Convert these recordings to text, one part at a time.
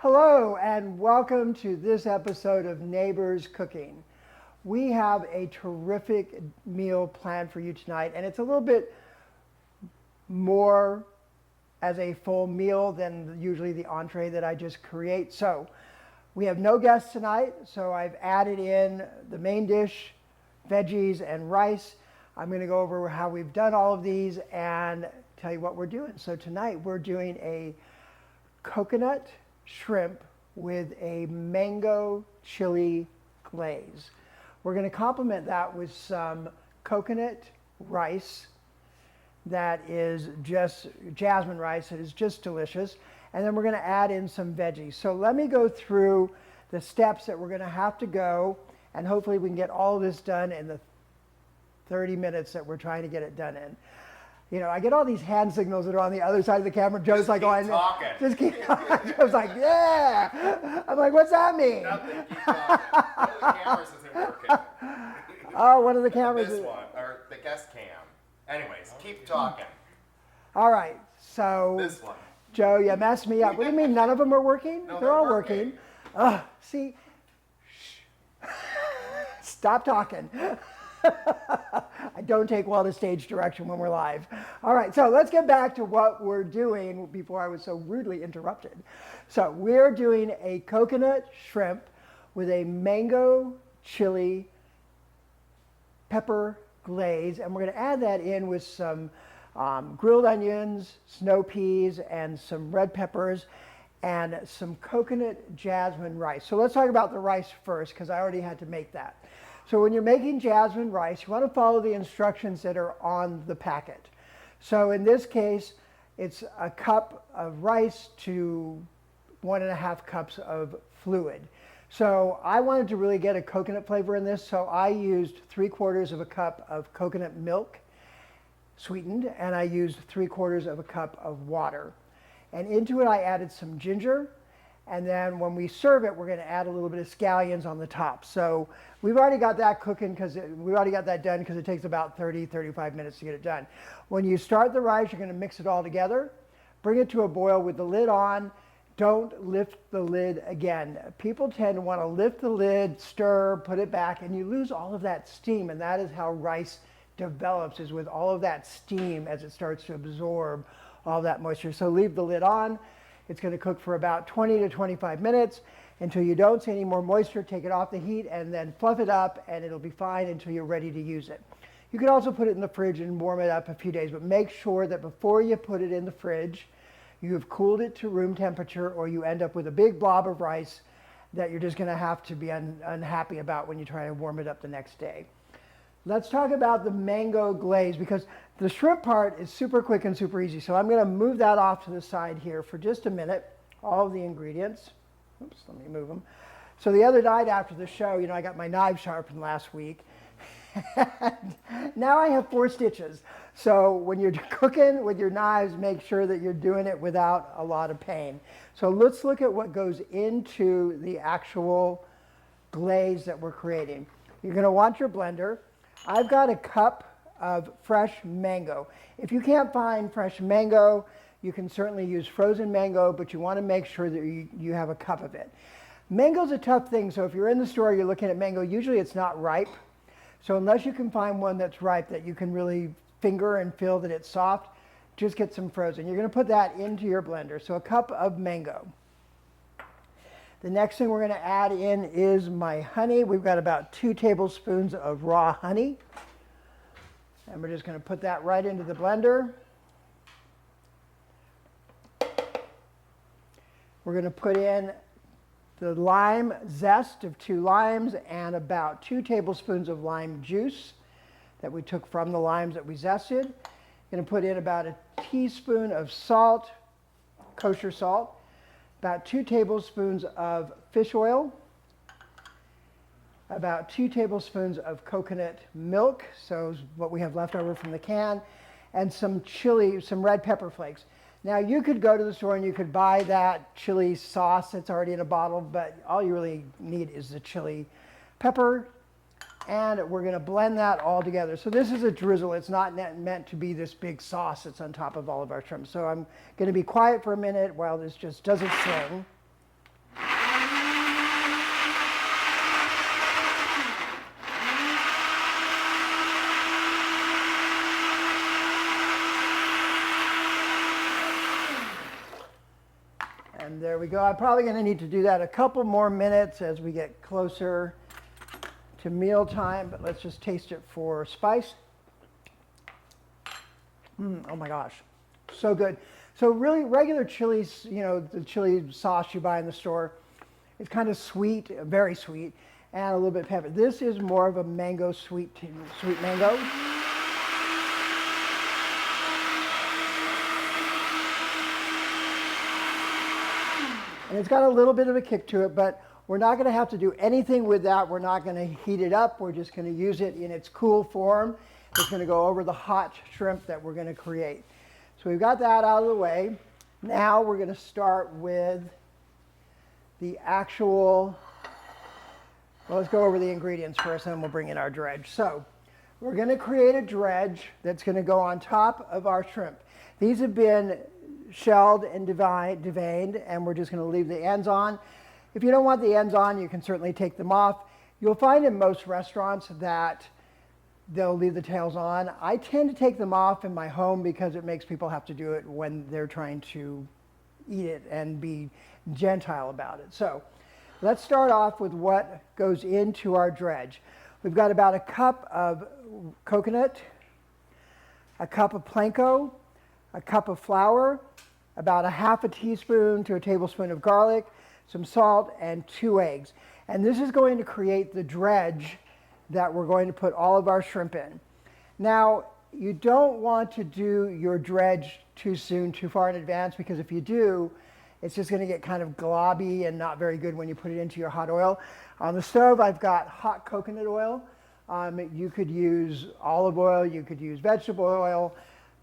Hello and welcome to this episode of Neighbors Cooking. We have a terrific meal planned for you tonight, and it's a little bit more as a full meal than usually the entree that I just create. So we have no guests tonight, so I've added in the main dish, veggies and rice. I'm going to go over how we've done all of these and tell you what we're doing. So tonight we're doing a coconut shrimp with a mango chili glaze. We're going to complement that with some coconut rice that is just jasmine rice that is just delicious. And then we're going to add in some veggies. So let me go through the steps that we're going to have to go, and hopefully we can get all of this done in the 30 minutes that we're trying to get it done in. You know, I get all these hand signals that are on the other side of the camera. Joe's like, keep talking. Just keep talking. Joe's like, yeah. I'm like, what's that mean? Nothing, keep talking. One of the cameras isn't working. Oh, one of the cameras. This one, or the guest cam. Anyways, keep talking. All right, so. This one. Joe, you messed me up. What do you mean none of them are working? No, they're all working. See, shh. Stop talking. I don't take well to stage direction when we're live. All right, so let's get back to what we're doing before I was so rudely interrupted. So we're doing a coconut shrimp with a mango chili pepper glaze, and we're going to add that in with some grilled onions, snow peas, and some red peppers, and some coconut jasmine rice. So let's talk about the rice first, because I already had to make that. So when you're making jasmine rice, you want to follow the instructions that are on the packet. So in this case, it's a cup of rice to 1.5 cups of fluid. So I wanted to really get a coconut flavor in this, so I used 3/4 of a cup of coconut milk, sweetened, and I used 3/4 cup of water. And into it I added some ginger, and then when we serve it, we're going to add a little bit of scallions on the top. So we've already got that cooking because we already got that done because it takes about 30-35 minutes to get it done. When you start the rice, you're going to mix it all together, bring it to a boil with the lid on. Don't lift the lid again. People tend to want to lift the lid, stir, put it back, and you lose all of that steam, and that is how rice develops, is with all of that steam as it starts to absorb all that moisture. So leave the lid on. It's going to cook for about 20 to 25 minutes until you don't see any more moisture. Take it off the heat and then fluff it up, and it'll be fine until you're ready to use it. You can also put it in the fridge and warm it up a few days, but make sure that before you put it in the fridge, you have cooled it to room temperature, or you end up with a big blob of rice that you're just going to have to be unhappy about when you try to warm it up the next day. Let's talk about the mango glaze, because the shrimp part is super quick and super easy. So I'm going to move that off to the side here for just a minute, all of the ingredients. Oops, let me move them. So the other night after the show, you know, I got my knives sharpened last week. Now I have 4 stitches. So when you're cooking with your knives, make sure that you're doing it without a lot of pain. So let's look at what goes into the actual glaze that we're creating. You're going to want your blender. I've got a cup of fresh mango. If you can't find fresh mango, you can certainly use frozen mango, but you want to make sure that you have a cup of it. Mango's a tough thing, so if you're in the store, you're looking at mango, usually it's not ripe. So unless you can find one that's ripe that you can really finger and feel that it's soft, just get some frozen. You're going to put that into your blender. So a cup of mango. The next thing we're going to add in is my honey. We've got about 2 tablespoons of raw honey. And we're just going to put that right into the blender. We're going to put in the lime zest of 2 limes and about 2 tablespoons of lime juice that we took from the limes that we zested. Going to put in about a teaspoon of salt, kosher salt, about 2 tablespoons of fish oil, about 2 tablespoons of coconut milk, so what we have left over from the can, and some chili, some red pepper flakes. Now you could go to the store and you could buy that chili sauce that's already in a bottle, but all you really need is the chili pepper, and we're going to blend that all together. So this is a drizzle. It's not meant to be this big sauce that's on top of all of our shrimp. So I'm going to be quiet for a minute while this just does its thing. And there we go. I'm probably going to need to do that a couple more minutes as we get closer to mealtime, but let's just taste it for spice. Oh my gosh, so good. So really regular chilies, you know, the chili sauce you buy in the store, it's kind of sweet, very sweet, and a little bit pepper. This is more of a mango sweet mango. And it's got a little bit of a kick to it, but we're not going to have to do anything with that. We're not going to heat it up. We're just going to use it in its cool form. It's going to go over the hot shrimp that we're going to create. So we've got that out of the way. Now we're going to start with the actual, well, let's go over the ingredients first, and then we'll bring in our dredge. So we're going to create a dredge that's going to go on top of our shrimp. These have been shelled and deveined, and we're just going to leave the ends on. If you don't want the ends on, you can certainly take them off. You'll find in most restaurants that they'll leave the tails on. I tend to take them off in my home because it makes people have to do it when they're trying to eat it and be gentile about it. So let's start off with what goes into our dredge. We've got about a cup of coconut, a cup of panko, a cup of flour, about a half a teaspoon to a tablespoon of garlic, some salt, and 2 eggs. And this is going to create the dredge that we're going to put all of our shrimp in. Now, you don't want to do your dredge too soon, too far in advance, because if you do, it's just going to get kind of globby and not very good when you put it into your hot oil. On the stove, I've got hot coconut oil. You could use olive oil, you could use vegetable oil,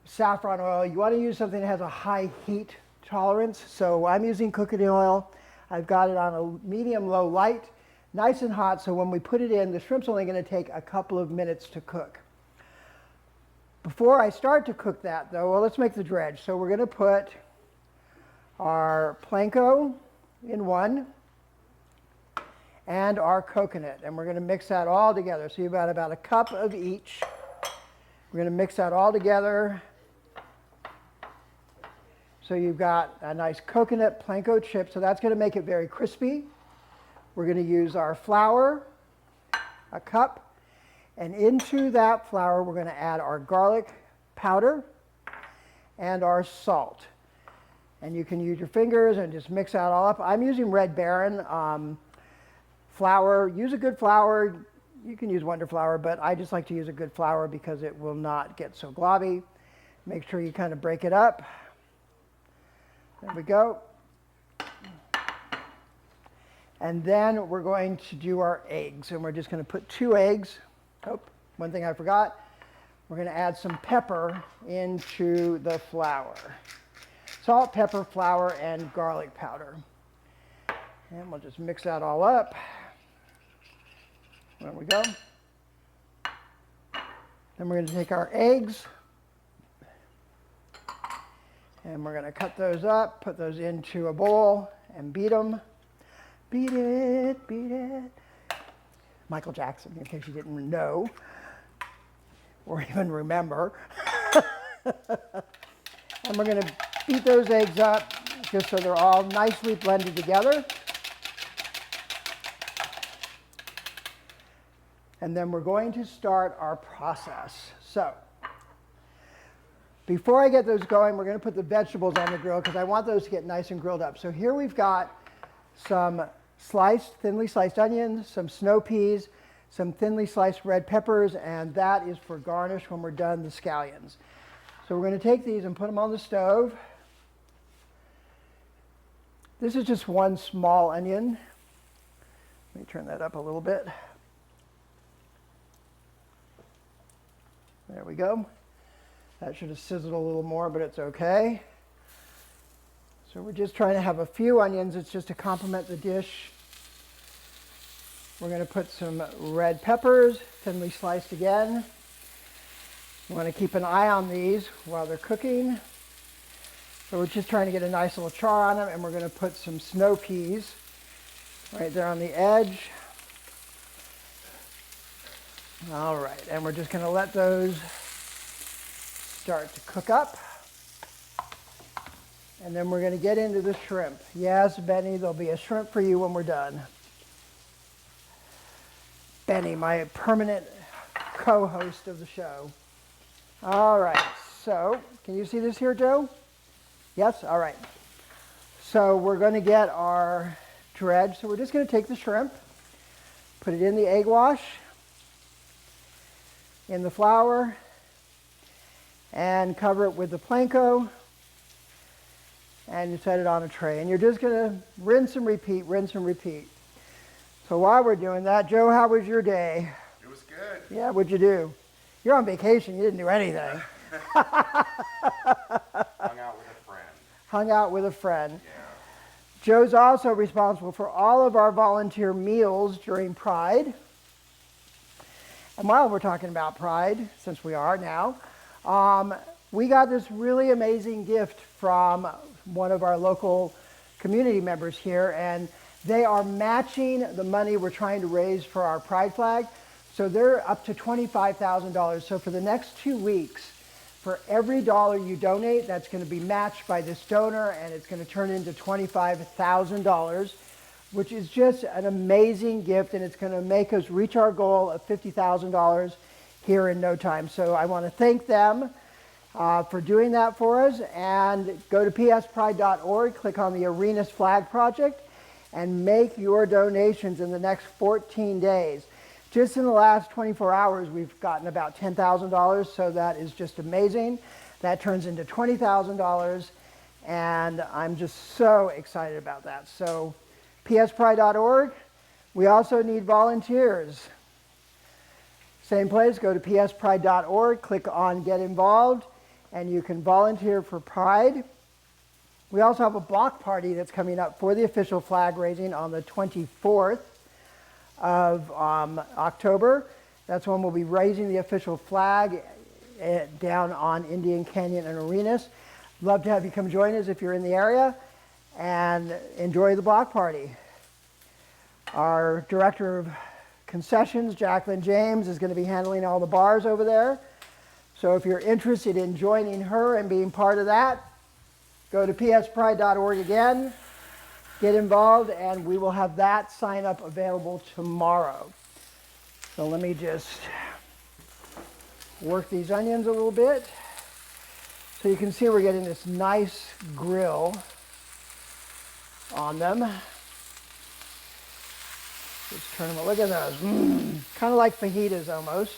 saffron oil. You want to use something that has a high heat tolerance. So I'm using coconut oil. I've got it on a medium-low light, nice and hot, so when we put it in, the shrimp's only going to take a couple of minutes to cook. Before I start to cook that, though, well, let's make the dredge. So we're going to put our panko in one and our coconut, and we're going to mix that all together. So you've got about a cup of each. We're going to mix that all together. So you've got a nice coconut panko chip, so that's going to make it very crispy. We're going to use our flour, a cup, and into that flour we're going to add our garlic powder and our salt. And you can use your fingers and just mix that all up. I'm using Red Baron flour. Use a good flour. You can use Wonder Flour, but I just like to use a good flour because it will not get so globby. Make sure you kind of break it up. There we go. And then we're going to do our eggs, and we're just going to put 2 eggs. Oh, one thing I forgot. We're going to add some pepper into the flour. Salt, pepper, flour, and garlic powder. And we'll just mix that all up. There we go. Then we're going to take our eggs, and we're going to cut those up, put those into a bowl, and beat them. Beat it, beat it. Michael Jackson, in case you didn't know or even remember. And we're going to beat those eggs up just so they're all nicely blended together. And then we're going to start our process. So before I get those going, we're going to put the vegetables on the grill because I want those to get nice and grilled up. So here we've got some thinly sliced onions, some snow peas, some thinly sliced red peppers, and that is for garnish when we're done the scallions. So we're going to take these and put them on the stove. This is just one small onion. Let me turn that up a little bit. There we go. That should have sizzled a little more, but it's okay. So we're just trying to have a few onions. It's just to complement the dish. We're going to put some red peppers, thinly sliced again. We want to keep an eye on these while they're cooking. So we're just trying to get a nice little char on them, and we're going to put some snow peas right there on the edge. All right, and we're just going to let those start to cook up. And then we're going to get into the shrimp. Yes, Benny, there'll be a shrimp for you when we're done. Benny, my permanent co-host of the show. All right, so can you see this here, Joe? Yes? All right. So we're going to get our dredge. So we're just going to take the shrimp, put it in the egg wash, in the flour, and cover it with the Planko, and you set it on a tray. And you're just going to rinse and repeat, rinse and repeat. So while we're doing that, Joe, how was your day? It was good. Yeah, what'd you do? You're on vacation, you didn't do anything. Hung out with a friend. Hung out with a friend. Yeah. Joe's also responsible for all of our volunteer meals during Pride. And while we're talking about Pride, since we are now, we got this really amazing gift from one of our local community members here, and they are matching the money we're trying to raise for our Pride flag. So they're up to $25,000. So for the next 2 weeks, for every dollar you donate, that's going to be matched by this donor, and it's going to turn into $25,000, which is just an amazing gift, and it's going to make us reach our goal of $50,000 here in no time. So I want to thank them for doing that for us, and go to pspride.org, click on the Arenas Flag Project, and make your donations in the next 14 days. Just in the last 24 hours, we've gotten about $10,000, so that is just amazing. That turns into $20,000, and I'm just so excited about that. So pspride.org. We also need volunteers. Same place, go to pspride.org, click on Get Involved, and you can volunteer for Pride. We also have a block party that's coming up for the official flag raising on the 24th of October. That's when we'll be raising the official flag down on Indian Canyon and Arenas. Love to have you come join us if you're in the area, and enjoy the block party. Our director of concessions, Jacqueline James, is going to be handling all the bars over there. So if you're interested in joining her and being part of that, go to pspride.org again, get involved, and we will have that sign up available tomorrow. So let me just work these onions a little bit. So you can see we're getting this nice grill on them. Just turn them, look at those. Kind of like fajitas almost.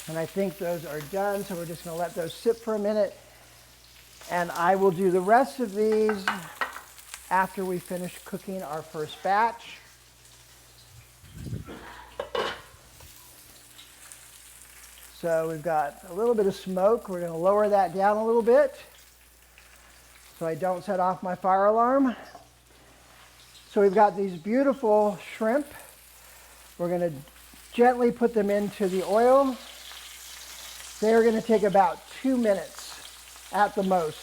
And I think those are done, so we're just going to let those sit for a minute. And I will do the rest of these after we finish cooking our first batch. So we've got a little bit of smoke. We're going to lower that down a little bit so I don't set off my fire alarm. So we've got these beautiful shrimp. We're going to gently put them into the oil. They're going to take about 2 minutes at the most.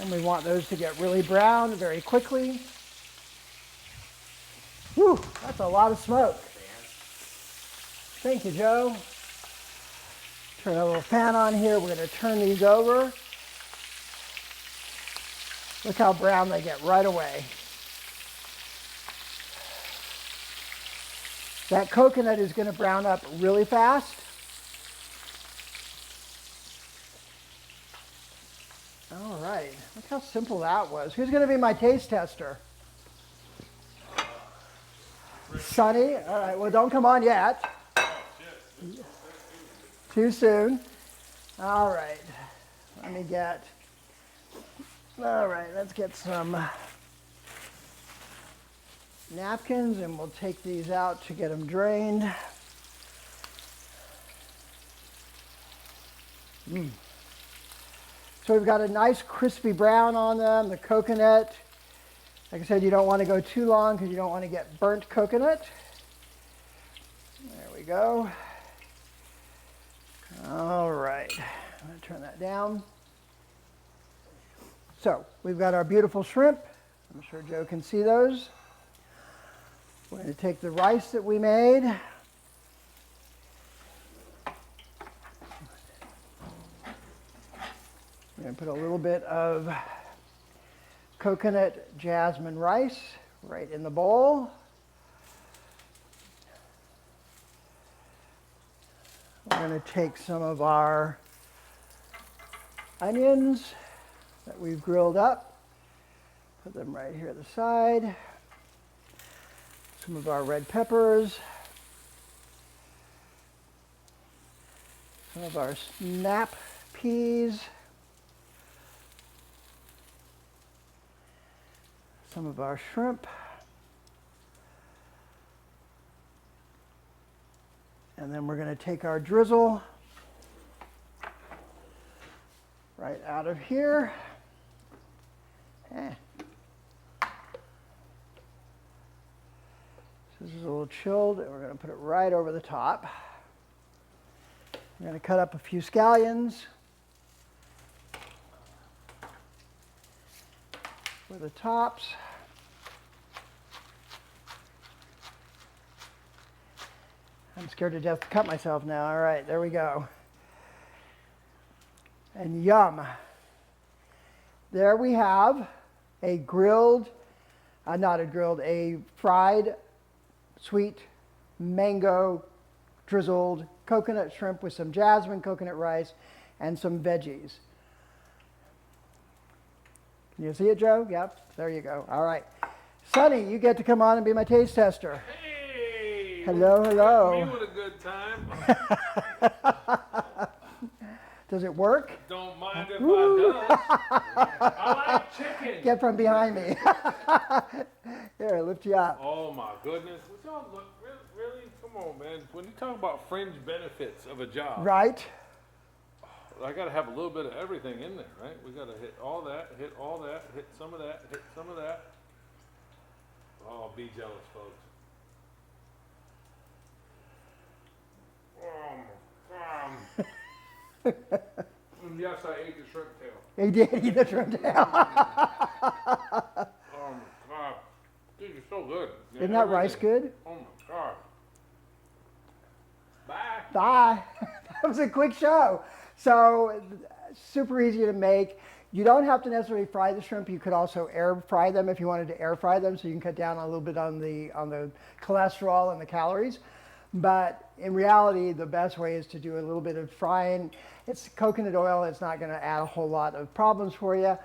And we want those to get really brown very quickly. Whew, that's a lot of smoke. Thank you, Joe. Turn a little fan on here. We're going to turn these over. Look how brown they get right away. That coconut is going to brown up really fast. All right, look how simple that was. Who's going to be my taste tester? Sonny? All right, well, don't come on yet. Too soon. All right, let me get, all right, let's get some napkins, and we'll take these out to get them drained. So we've got a nice crispy brown on them, the coconut. Like I said, you don't want to go too long because you don't want to get burnt coconut. There we go. All right, I'm going to turn that down. So we've got our beautiful shrimp. I'm sure Joe can see those. We're going to take the rice that we made, going to put a little bit of coconut jasmine rice right in the bowl. We're going to take some of our onions that we've grilled up, put them right here at the side. Some of our red peppers, some of our snap peas, some of our shrimp, and then we're going to take our drizzle right out of here. This is a little chilled, and we're going to put it right over the top. We're going to cut up a few scallions for the tops. I'm scared to death to cut myself now. All right, there we go. And yum. There we have a grilled, a fried sweet mango drizzled coconut shrimp with some jasmine coconut rice and some veggies. Can you see it, Joe? Yep, there you go. All right. Sonny, you get to come on and be my taste tester. Hey! Hello, hello. Me with a good time. Does it work? Don't mind if I does. I like chicken. Get from behind me. Here, lift you up. Oh my goodness. What y'all look, really? Come on, man. When you talk about fringe benefits of a job, Right? I got to have a little bit of everything in there, right? We got to hit all that, hit some of that, hit some of that. Oh, be jealous, folks. And yes, I ate the shrimp tail. He did eat the shrimp tail. Oh my God. These are so good. Yeah, Isn't that rice good? Oh my God. Bye. Bye. That was a quick show. So super easy to make. You don't have to necessarily fry the shrimp. You could also air fry them if you wanted to air fry them, so you can cut down a little bit on the cholesterol and the calories. But in reality, the best way is to do a little bit of frying. It's coconut oil. It's not going to add a whole lot of problems for you.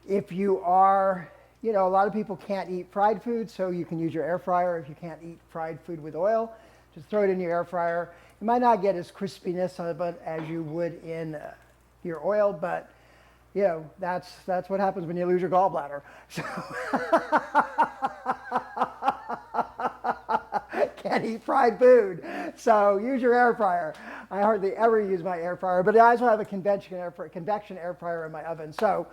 If you are, a lot of people can't eat fried food, so you can use your air fryer. If you can't eat fried food with oil, just throw it in your air fryer. You might not get as crispiness of it as you would in your oil, but that's what happens when you lose your gallbladder. So can't eat fried food. So use your air fryer. I hardly ever use my air fryer, but I also have a convection air fryer in my oven. So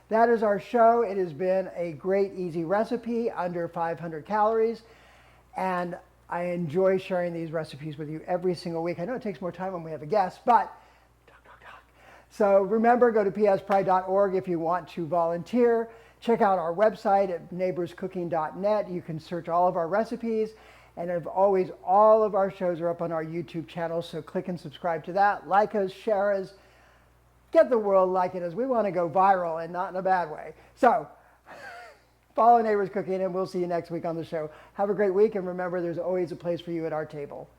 that is our show. It has been a great, easy recipe, under 500 calories. And I enjoy sharing these recipes with you every single week. I know it takes more time when we have a guest, but talk. So remember, go to pspride.org if you want to volunteer. Check out our website at neighborscooking.net. You can search all of our recipes. And as always, all of our shows are up on our YouTube channel, so click and subscribe to that. Like us, share us, get the world liking us. We want to go viral, and not in a bad way. So follow Neighbors Cooking, and we'll see you next week on the show. Have a great week, and remember, there's always a place for you at our table.